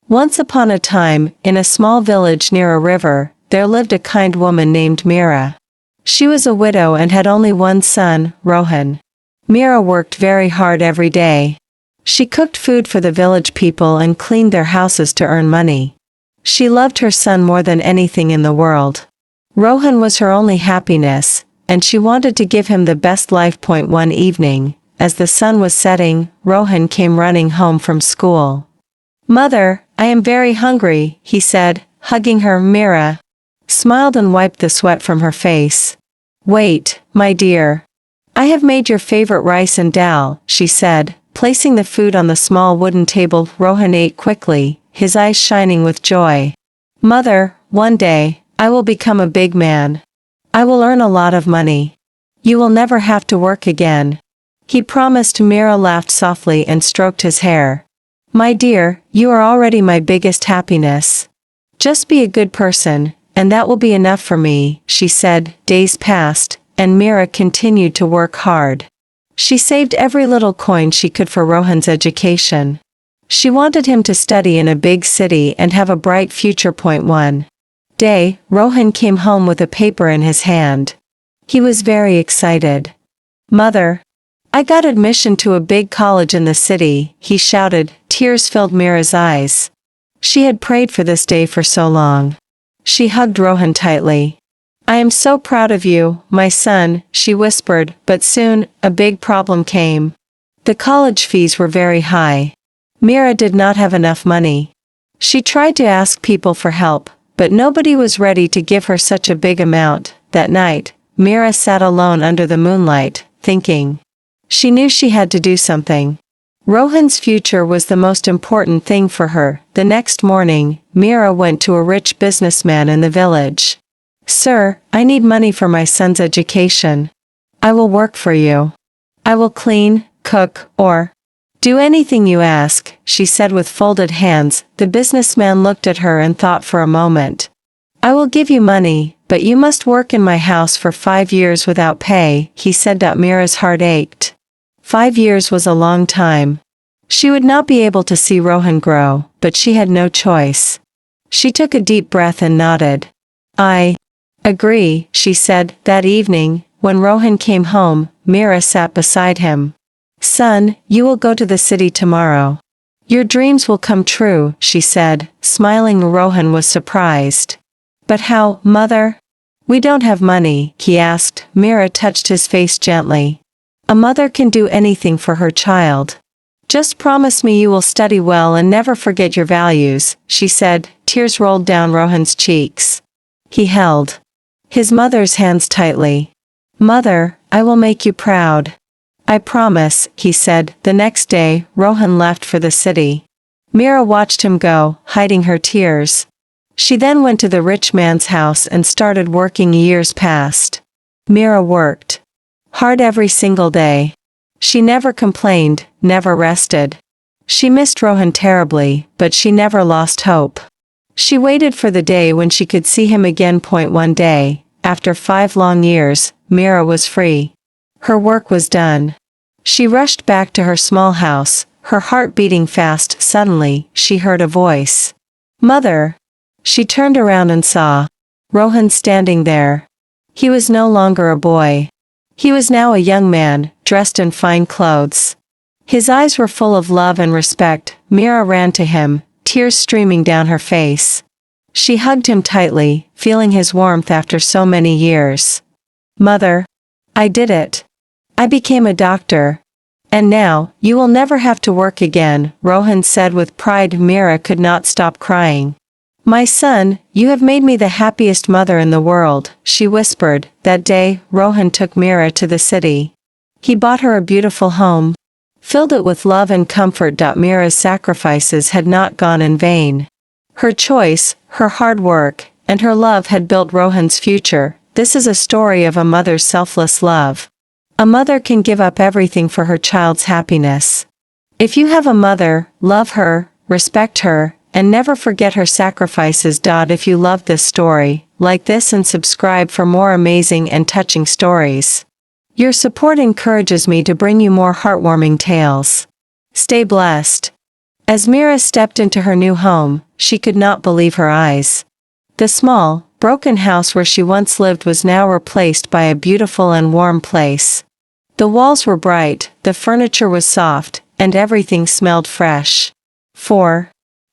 Once upon a time, in a small village near a river, there lived a kind woman named Mira. She was a widow and had only one son, Rohan. Mira worked very hard every day. She cooked food for the village people and cleaned their houses to earn money. She loved her son more than anything in the world. Rohan was her only happiness, and she wanted to give him the best life. One evening, as the sun was setting, Rohan came running home from school. "Mother, I am very hungry," he said, hugging her. Mira smiled and wiped the sweat from her face. "Wait, my dear. I have made your favorite rice and dal," she said, placing the food on the small wooden table. Rohan ate quickly, his eyes shining with joy. "Mother, one day, I will become a big man. I will earn a lot of money. You will never have to work again," he promised. Mira laughed softly and stroked his hair. "My dear, you are already my biggest happiness. Just be a good person, and that will be enough for me," she said. Days passed, and Mira continued to work hard. She saved every little coin she could for Rohan's education. She wanted him to study in a big city and have a bright future. One day, Rohan came home with a paper in his hand. He was very excited. "Mother, I got admission to a big college in the city," he shouted. Tears filled Mira's eyes. She had prayed for this day for so long. She hugged Rohan tightly. "I am so proud of you, my son," she whispered, but soon, a big problem came. The college fees were very high. Mira did not have enough money. She tried to ask people for help, but nobody was ready to give her such a big amount. That night, Mira sat alone under the moonlight, thinking. She knew she had to do something. Rohan's future was the most important thing for her. The next morning, Mira went to a rich businessman in the village. "Sir, I need money for my son's education. I will work for you. I will clean, cook, or do anything you ask," she said with folded hands. The businessman looked at her and thought for a moment. "I will give you money, but you must work in my house for 5 years without pay," he said. Mira's heart ached. 5 years was a long time. She would not be able to see Rohan grow, but she had no choice. She took a deep breath and nodded. "I agree," she said. That evening, when Rohan came home, Mira sat beside him. "Son, you will go to the city tomorrow. Your dreams will come true," she said, smiling. Rohan was surprised. "But how, mother? We don't have money," he asked. Mira touched his face gently. "A mother can do anything for her child. Just promise me you will study well and never forget your values," she said. Tears rolled down Rohan's cheeks. He held his mother's hands tightly. "Mother, I will make you proud. I promise," he said. The next day, Rohan left for the city. Mira watched him go, hiding her tears. She then went to the rich man's house and started working. Years passed. Mira worked hard every single day. She never complained, never rested. She missed Rohan terribly, but she never lost hope. She waited for the day when she could see him again. One day, after 5 long years, Mira was free. Her work was done. She rushed back to her small house, her heart beating fast. Suddenly, she heard a voice. "Mother!" She turned around and saw Rohan standing there. He was no longer a boy. He was now a young man, dressed in fine clothes. His eyes were full of love and respect. Mira ran to him, tears streaming down her face. She hugged him tightly, feeling his warmth after so many years. "Mother, I did it. I became a doctor. And now, you will never have to work again," Rohan said with pride. Mira could not stop crying. "My son, you have made me the happiest mother in the world," she whispered. That day, Rohan took Mira to the city. He bought her a beautiful home, filled it with love and comfort. Mira's sacrifices had not gone in vain. Her choice, her hard work, and her love had built Rohan's future. This is a story of a mother's selfless love. A mother can give up everything for her child's happiness. If you have a mother, love her, respect her, and never forget her sacrifices. If you love this story, like this and subscribe for more amazing and touching stories. Your support encourages me to bring you more heartwarming tales. Stay blessed. As Mira stepped into her new home, she could not believe her eyes. The small, broken house where she once lived was now replaced by a beautiful and warm place. The walls were bright, the furniture was soft, and everything smelled fresh. For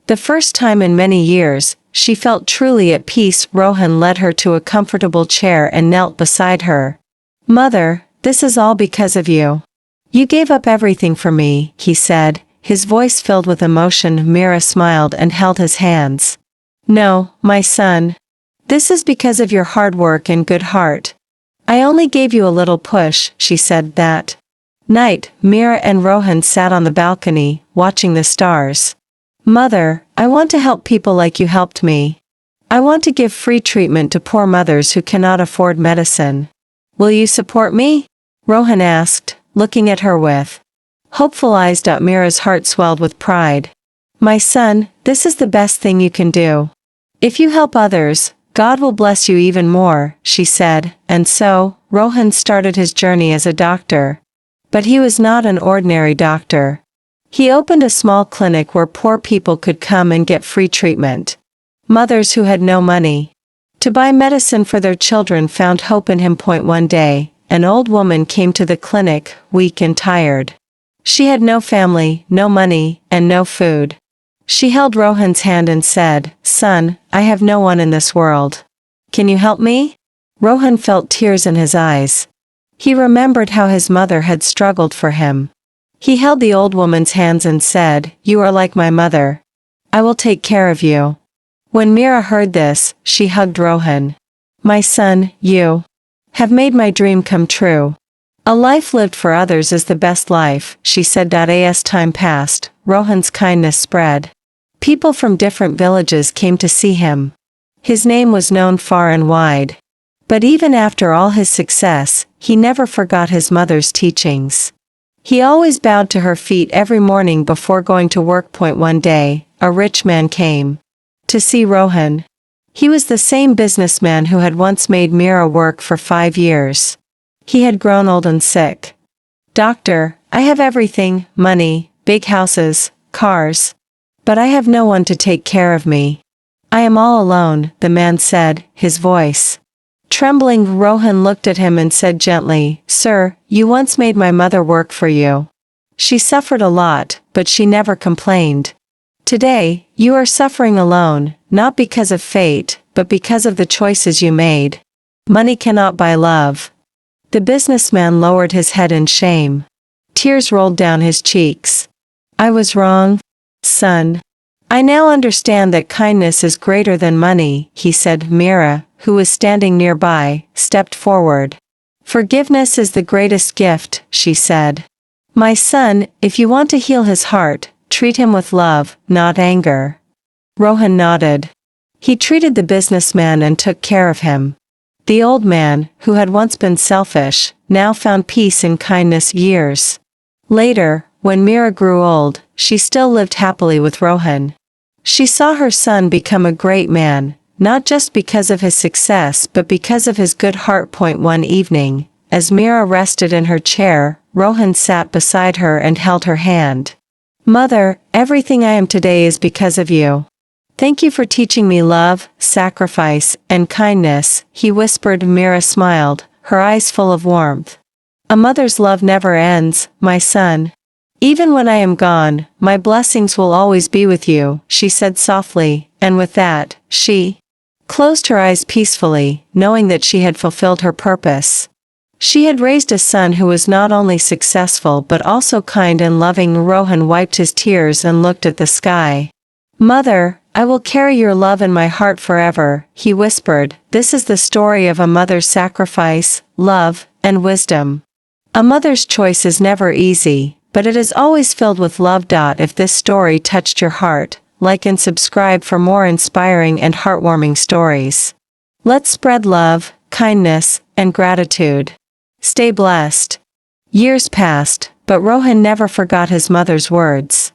the first time in many years, she felt truly at peace. Rohan led her to a comfortable chair and knelt beside her. "Mother, this is all because of you. You gave up everything for me," he said, his voice filled with emotion. Mira smiled and held his hands. "No, my son. This is because of your hard work and good heart. I only gave you a little push," she said. That night, Mira and Rohan sat on the balcony, watching the stars. "Mother, I want to help people like you helped me. I want to give free treatment to poor mothers who cannot afford medicine. Will you support me?" Rohan asked, looking at her with hopeful eyes. Mira's heart swelled with pride. "My son, this is the best thing you can do. If you help others, God will bless you even more," she said, and so, Rohan started his journey as a doctor. But he was not an ordinary doctor. He opened a small clinic where poor people could come and get free treatment. Mothers who had no money to buy medicine for their children found hope in him. One day, an old woman came to the clinic, weak and tired. She had no family, no money, and no food. She held Rohan's hand and said, "Son, I have no one in this world. Can you help me?" Rohan felt tears in his eyes. He remembered how his mother had struggled for him. He held the old woman's hands and said, "You are like my mother. I will take care of you." When Mira heard this, she hugged Rohan. "My son, you have made my dream come true. A life lived for others is the best life," she said. As time passed, Rohan's kindness spread. People from different villages came to see him. His name was known far and wide. But even after all his success, he never forgot his mother's teachings. He always bowed to her feet every morning before going to work. One day, a rich man came to see Rohan. He was the same businessman who had once made Mira work for 5 years. He had grown old and sick. "Doctor, I have everything, money, big houses, cars. But I have no one to take care of me. I am all alone," the man said, his voice trembling. Rohan looked at him and said gently, "Sir, you once made my mother work for you. She suffered a lot, but she never complained. Today, you are suffering alone, not because of fate, but because of the choices you made. Money cannot buy love." The businessman lowered his head in shame. Tears rolled down his cheeks. "I was wrong, son. I now understand that kindness is greater than money," he said. Mira, who was standing nearby, stepped forward. "Forgiveness is the greatest gift," she said. "My son, if you want to heal his heart, treat him with love, not anger." Rohan nodded. He treated the businessman and took care of him. The old man, who had once been selfish, now found peace in kindness. Years later, when Mira grew old, she still lived happily with Rohan. She saw her son become a great man, not just because of his success but because of his good heart. One evening, as Mira rested in her chair, Rohan sat beside her and held her hand. "Mother, everything I am today is because of you. Thank you for teaching me love, sacrifice, and kindness," he whispered. Mira smiled, her eyes full of warmth. "A mother's love never ends, my son. Even when I am gone, my blessings will always be with you," she said softly, and with that, she closed her eyes peacefully, knowing that she had fulfilled her purpose. She had raised a son who was not only successful but also kind and loving. Rohan wiped his tears and looked at the sky. "Mother, I will carry your love in my heart forever," he whispered. This is the story of a mother's sacrifice, love, and wisdom. A mother's choice is never easy, but it is always filled with love. If this story touched your heart, like and subscribe for more inspiring and heartwarming stories. Let's spread love, kindness, and gratitude. Stay blessed. Years passed, but Rohan never forgot his mother's words.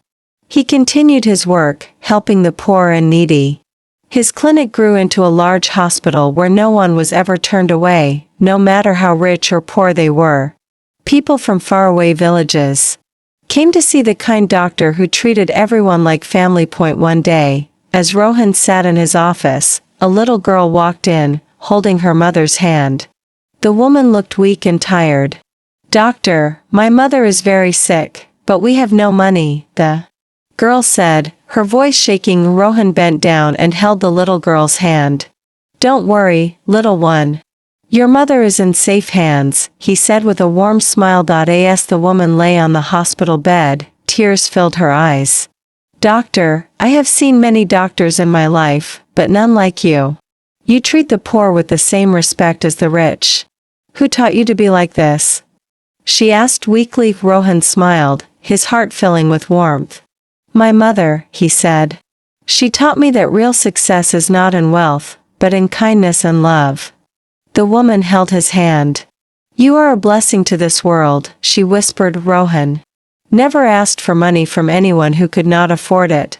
He continued his work, helping the poor and needy. His clinic grew into a large hospital where no one was ever turned away, no matter how rich or poor they were. People from faraway villages came to see the kind doctor who treated everyone like family. One day, as Rohan sat in his office, a little girl walked in, holding her mother's hand. The woman looked weak and tired. "Doctor, my mother is very sick, but we have no money," the girl said, her voice shaking. Rohan bent down and held the little girl's hand. "Don't worry, little one. Your mother is in safe hands," he said with a warm smile. As the woman lay on the hospital bed, tears filled her eyes. "Doctor, I have seen many doctors in my life, but none like you. You treat the poor with the same respect as the rich. Who taught you to be like this?" she asked weakly. Rohan smiled, his heart filling with warmth. "My mother," he said. "She taught me that real success is not in wealth, but in kindness and love." The woman held his hand. "You are a blessing to this world," she whispered. Rohan never asked for money from anyone who could not afford it.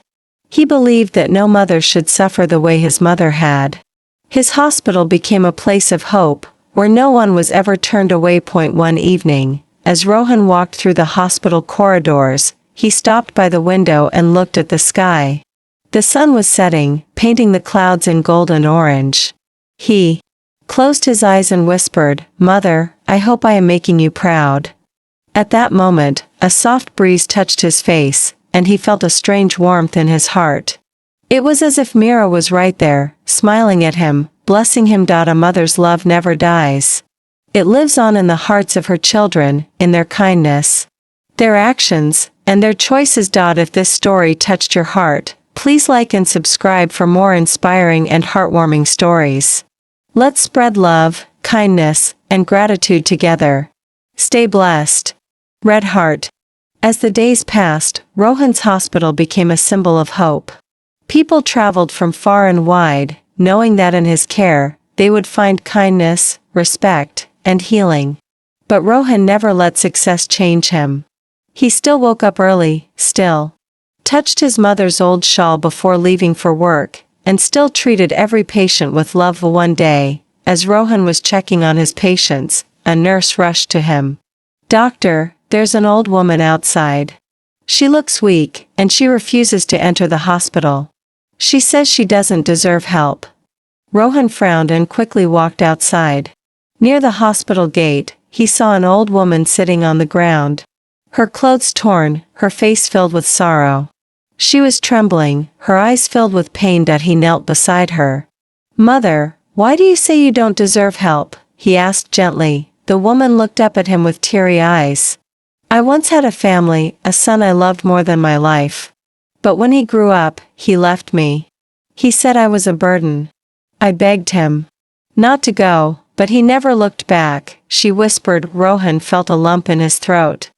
He believed that no mother should suffer the way his mother had. His hospital became a place of hope, where no one was ever turned away. One evening, as Rohan walked through the hospital corridors, he stopped by the window and looked at the sky. The sun was setting, painting the clouds in gold and orange. He closed his eyes and whispered, "Mother, I hope I am making you proud." At that moment, a soft breeze touched his face, and he felt a strange warmth in his heart. It was as if Mira was right there, smiling at him, blessing him. A mother's love never dies. It lives on in the hearts of her children, in their kindness, their actions, and their choices. If this story touched your heart, please like and subscribe for more inspiring and heartwarming stories. Let's spread love, kindness, and gratitude together. Stay blessed. Red Heart. As the days passed, Rohan's hospital became a symbol of hope. People traveled from far and wide, knowing that in his care, they would find kindness, respect, and healing. But Rohan never let success change him. He still woke up early, still touched his mother's old shawl before leaving for work, and still treated every patient with love. One day, as Rohan was checking on his patients, a nurse rushed to him. "Doctor, there's an old woman outside. She looks weak, and she refuses to enter the hospital. She says she doesn't deserve help." Rohan frowned and quickly walked outside. Near the hospital gate, he saw an old woman sitting on the ground. Her clothes torn, her face filled with sorrow. She was trembling, her eyes filled with pain. He knelt beside her. "Mother, why do you say you don't deserve help?" he asked gently. The woman looked up at him with teary eyes. "I once had a family, a son I loved more than my life. But when he grew up, he left me. He said I was a burden. I begged him not to go, but he never looked back," she whispered. Rohan felt a lump in his throat.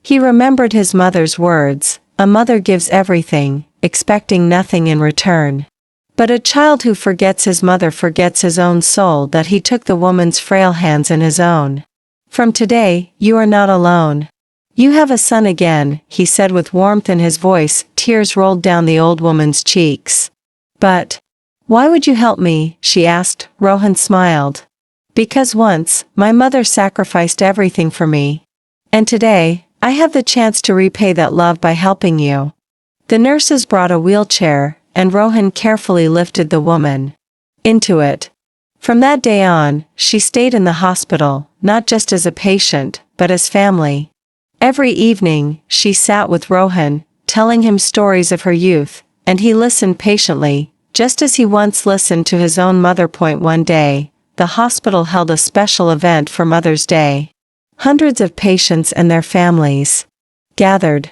He remembered his mother's words, "A mother gives everything, expecting nothing in return. But a child who forgets his mother forgets his own soul." He took the woman's frail hands in his own. "From today, you are not alone. You have a son again," he said with warmth in his voice. Tears rolled down the old woman's cheeks. "But why would you help me?" she asked. Rohan smiled. "Because once, my mother sacrificed everything for me. And today, I have the chance to repay that love by helping you." The nurses brought a wheelchair, and Rohan carefully lifted the woman into it. From that day on, she stayed in the hospital, not just as a patient, but as family. Every evening, she sat with Rohan, telling him stories of her youth, and he listened patiently, just as he once listened to his own mother. One day, the hospital held a special event for Mother's Day. Hundreds of patients and their families gathered.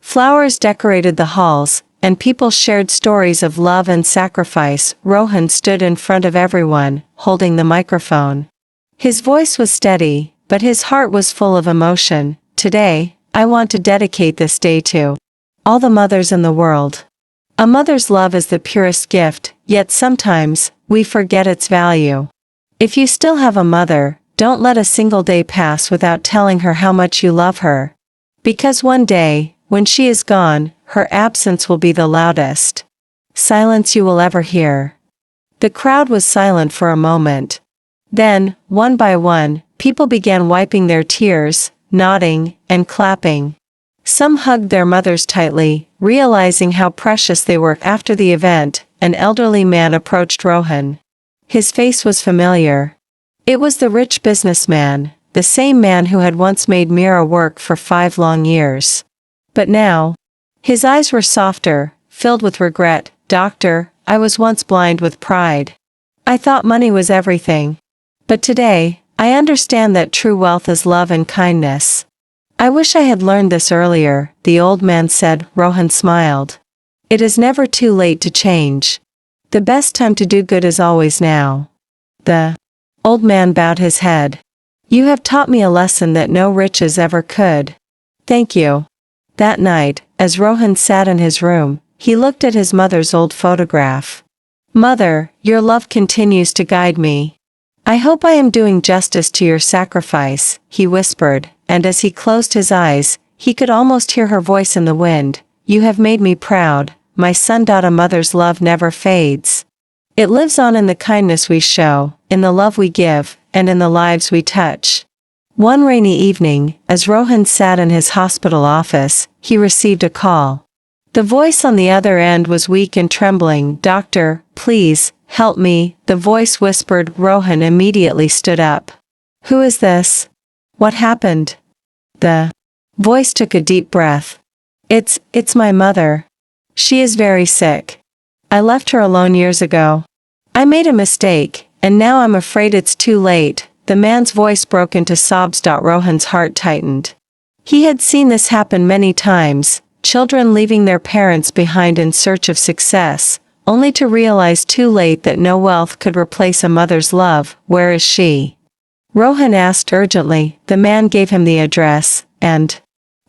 Flowers decorated the halls, and people shared stories of love and sacrifice. Rohan stood in front of everyone, holding the microphone. His voice was steady, but his heart was full of emotion. "Today, I want to dedicate this day to all the mothers in the world. A mother's love is the purest gift, yet sometimes, we forget its value. If you still have a mother, don't let a single day pass without telling her how much you love her. Because one day, when she is gone, her absence will be the loudest silence you will ever hear." The crowd was silent for a moment. Then, one by one, people began wiping their tears, nodding, and clapping. Some hugged their mothers tightly, realizing how precious they were. After the event, an elderly man approached Rohan. His face was familiar. It was the rich businessman, the same man who had once made Mira work for 5 long years. But now, his eyes were softer, filled with regret. "Doctor, I was once blind with pride. I thought money was everything. But today, I understand that true wealth is love and kindness. I wish I had learned this earlier," the old man said. Rohan smiled. "It is never too late to change. The best time to do good is always now." The old man bowed his head. "You have taught me a lesson that no riches ever could. Thank you." That night, as Rohan sat in his room, he looked at his mother's old photograph. "Mother, your love continues to guide me. I hope I am doing justice to your sacrifice," he whispered, and as he closed his eyes, he could almost hear her voice in the wind. "You have made me proud, my son." A mother's love never fades. It lives on in the kindness we show, in the love we give, and in the lives we touch. One rainy evening, as Rohan sat in his hospital office, he received a call. The voice on the other end was weak and trembling. "Doctor, please, help me," the voice whispered. Rohan immediately stood up. "Who is this? What happened?" The voice took a deep breath. It's my mother. She is very sick. I left her alone years ago. I made a mistake, and now I'm afraid it's too late." The man's voice broke into sobs. Rohan's heart tightened. He had seen this happen many times, children leaving their parents behind in search of success, only to realize too late that no wealth could replace a mother's love. "Where is she?" Rohan asked urgently. The man gave him the address, and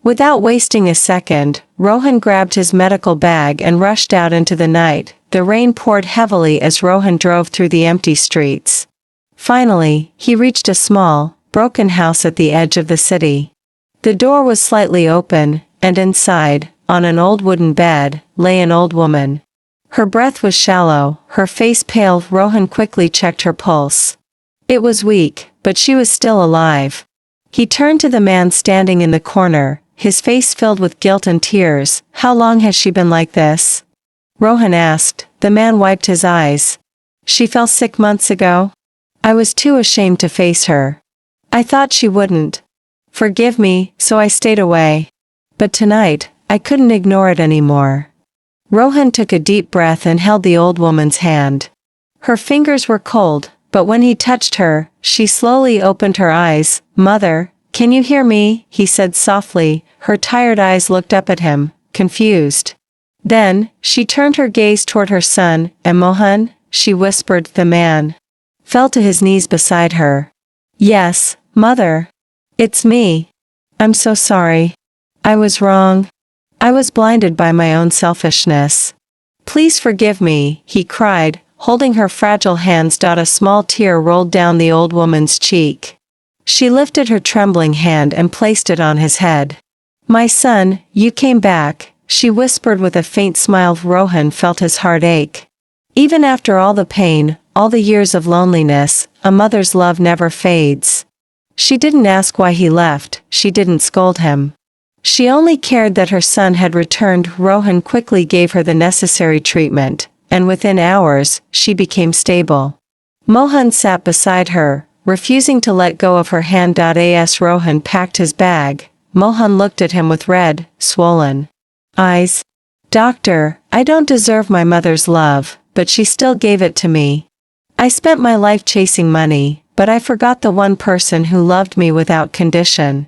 without wasting a second, Rohan grabbed his medical bag and rushed out into the night. The rain poured heavily as Rohan drove through the empty streets. Finally, he reached a small, broken house at the edge of the city. The door was slightly open, and inside, on an old wooden bed, lay an old woman. Her breath was shallow, her face pale. Rohan quickly checked her pulse. It was weak, but she was still alive. He turned to the man standing in the corner, his face filled with guilt and tears. "How long has she been like this?" Rohan asked. The man wiped his eyes. "She fell sick months ago. I was too ashamed to face her. I thought she wouldn't. Forgive me, so I stayed away. But tonight, I couldn't ignore it anymore." Rohan took a deep breath and held the old woman's hand. Her fingers were cold, but when he touched her, she slowly opened her eyes. "Mother, can you hear me?" he said softly. Her tired eyes looked up at him, confused. Then, she turned her gaze toward her son. "And Mohan?" she whispered. The man fell to his knees beside her. "Yes, Mother. It's me. I'm so sorry. I was wrong. I was blinded by my own selfishness. Please forgive me," he cried, holding her fragile hands. A small tear rolled down the old woman's cheek. She lifted her trembling hand and placed it on his head. "My son, you came back," she whispered with a faint smile. Rohan felt his heart ache. Even after all the pain, all the years of loneliness, a mother's love never fades. She didn't ask why he left, she didn't scold him. She only cared that her son had returned. Rohan quickly gave her the necessary treatment, and within hours, she became stable. Mohan sat beside her, refusing to let go of her hand. As Rohan packed his bag, Mohan looked at him with red, swollen eyes. "Doctor, I don't deserve my mother's love, but she still gave it to me. I spent my life chasing money, but I forgot the one person who loved me without condition."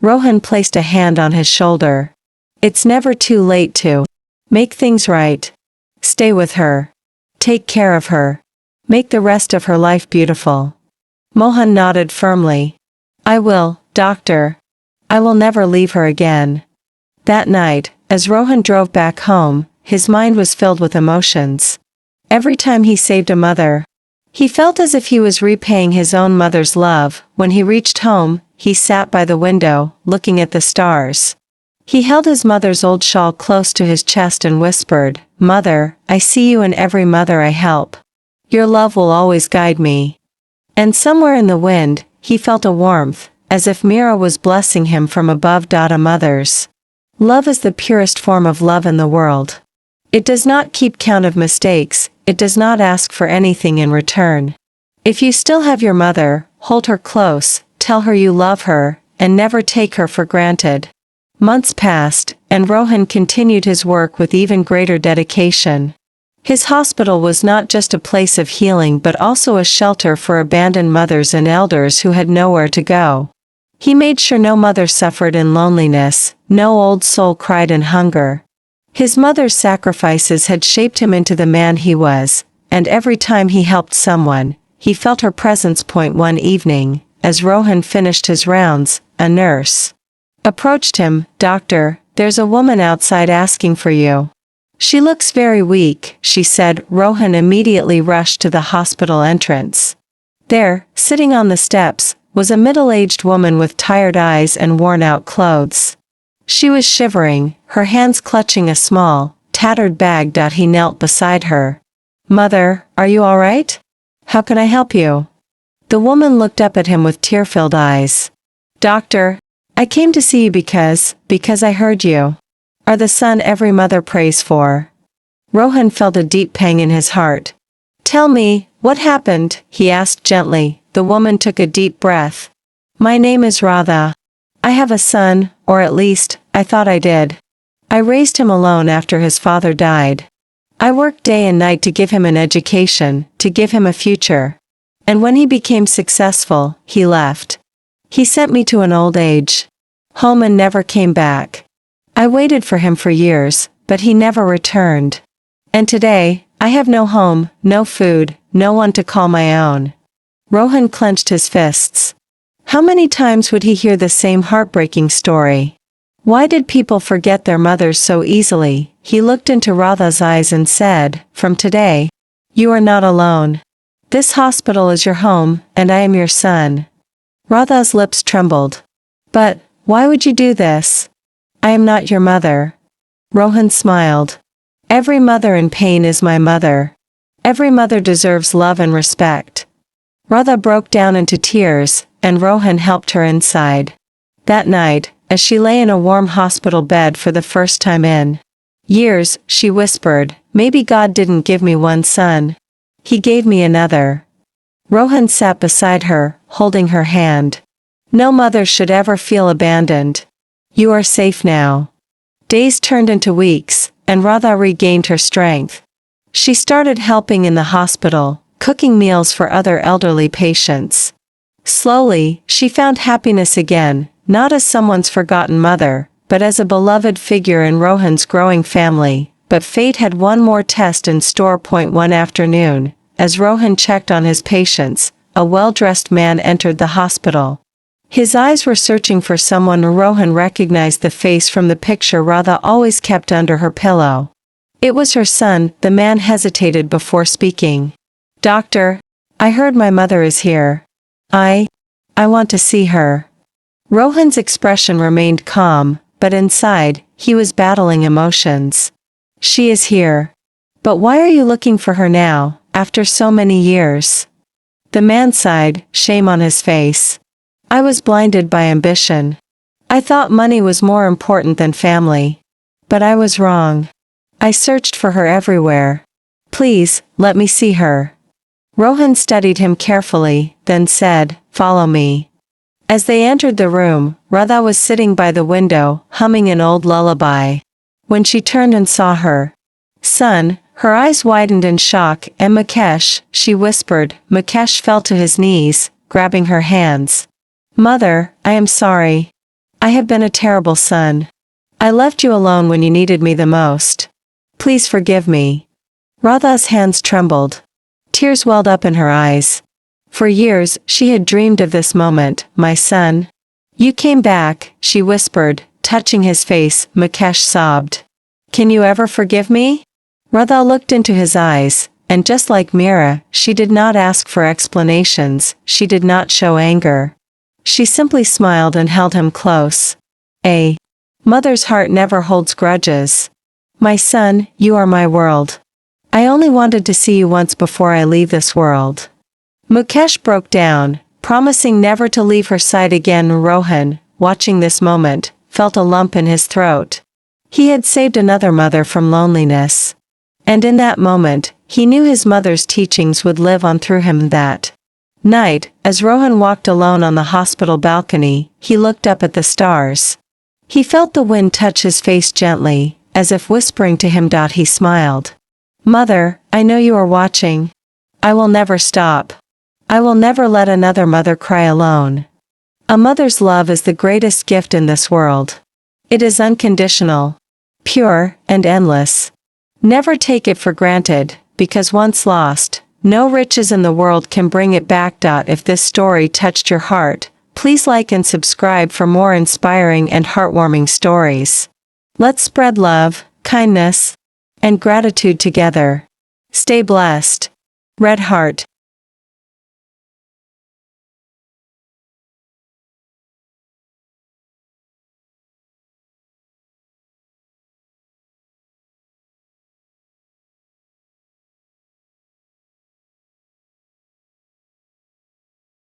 Rohan placed a hand on his shoulder. "It's never too late to make things right. Stay with her. Take care of her. Make the rest of her life beautiful." Mohan nodded firmly. "I will, Doctor. I will never leave her again." That night, as Rohan drove back home, his mind was filled with emotions. Every time he saved a mother, he felt as if he was repaying his own mother's love. When he reached home, he sat by the window, looking at the stars. He held his mother's old shawl close to his chest and whispered, "Mother, I see you in every mother I help. Your love will always guide me." And somewhere in the wind, he felt a warmth, as if Mira was blessing him from above. A mother's Love is the purest form of love in the world. It does not keep count of mistakes, it does not ask for anything in return. If you still have your mother, hold her close, tell her you love her, and never take her for granted. Months passed, and Rohan continued his work with even greater dedication. His hospital was not just a place of healing but also a shelter for abandoned mothers and elders who had nowhere to go. He made sure no mother suffered in loneliness, no old soul cried in hunger. His mother's sacrifices had shaped him into the man he was, and every time he helped someone, he felt her presence. One evening, as Rohan finished his rounds, a nurse approached him. "Doctor, there's a woman outside asking for you." "She looks very weak," she said. Rohan immediately rushed to the hospital entrance. There, sitting on the steps, was a middle-aged woman with tired eyes and worn-out clothes. She was shivering, her hands clutching a small, tattered bag. He knelt beside her. "Mother, are you all right? How can I help you?" The woman looked up at him with tear-filled eyes. "Doctor, I came to see you because I heard you are the son every mother prays for." Rohan felt a deep pang in his heart. "Tell me, what happened?" he asked gently. The woman took a deep breath. "My name is Radha. I have a son, or at least, I thought I did. I raised him alone after his father died. I worked day and night to give him an education, to give him a future. And when he became successful, he left. He sent me to an old age home and never came back. I waited for him for years, but he never returned. And today, I have no home, no food, no one to call my own." Rohan clenched his fists. How many times would he hear the same heartbreaking story? Why did people forget their mothers so easily? He looked into Radha's eyes and said, "From today, you are not alone. This hospital is your home, and I am your son." Radha's lips trembled. "But, why would you do this? I am not your mother." Rohan smiled. "Every mother in pain is my mother. Every mother deserves love and respect." Radha broke down into tears, and Rohan helped her inside. That night, as she lay in a warm hospital bed for the first time in years, she whispered, "Maybe God didn't give me one son. He gave me another." Rohan sat beside her, holding her hand. "No mother should ever feel abandoned. You are safe now." Days turned into weeks, and Radha regained her strength. She started helping in the hospital, cooking meals for other elderly patients. Slowly, she found happiness again, not as someone's forgotten mother, but as a beloved figure in Rohan's growing family. But fate had one more test in store. One afternoon, as Rohan checked on his patients, a well-dressed man entered the hospital. His eyes were searching for someone. Rohan recognized the face from the picture Radha always kept under her pillow. It was her son. The man hesitated before speaking. "Doctor, I heard my mother is here. I want to see her." Rohan's expression remained calm, but inside, he was battling emotions. "She is here. But why are you looking for her now, after so many years?" The man sighed, shame on his face. "I was blinded by ambition. I thought money was more important than family. But I was wrong. I searched for her everywhere. Please, let me see her." Rohan studied him carefully, then said, "Follow me." As they entered the room, Radha was sitting by the window, humming an old lullaby. When she turned and saw her son, her eyes widened in shock. "And Mukesh," she whispered. Mukesh fell to his knees, grabbing her hands. "Mother, I am sorry. I have been a terrible son. I left you alone when you needed me the most. Please forgive me." Radha's hands trembled. Tears welled up in her eyes. For years, she had dreamed of this moment. "My son. You came back," she whispered, touching his face. Mukesh sobbed. "Can you ever forgive me?" Radha looked into his eyes, and just like Meera, she did not ask for explanations, she did not show anger. She simply smiled and held him close. A mother's heart never holds grudges. "My son, you are my world. I only wanted to see you once before I leave this world." Mukesh broke down, promising never to leave her side again. Rohan, watching this moment, felt a lump in his throat. He had saved another mother from loneliness. And in that moment, he knew his mother's teachings would live on through him that night. As Rohan walked alone on the hospital balcony, he looked up at the stars. He felt the wind touch his face gently, as if whispering to him. He smiled. Mother, I know you are watching. I will never stop. I will never let another mother cry alone. A mother's love is the greatest gift in this world. It is unconditional, pure, and endless. Never take it for granted, because once lost, no riches in the world can bring it back. If this story touched your heart, please like and subscribe for more inspiring and heartwarming stories. Let's spread love, kindness, and gratitude together. Stay blessed. Red Heart.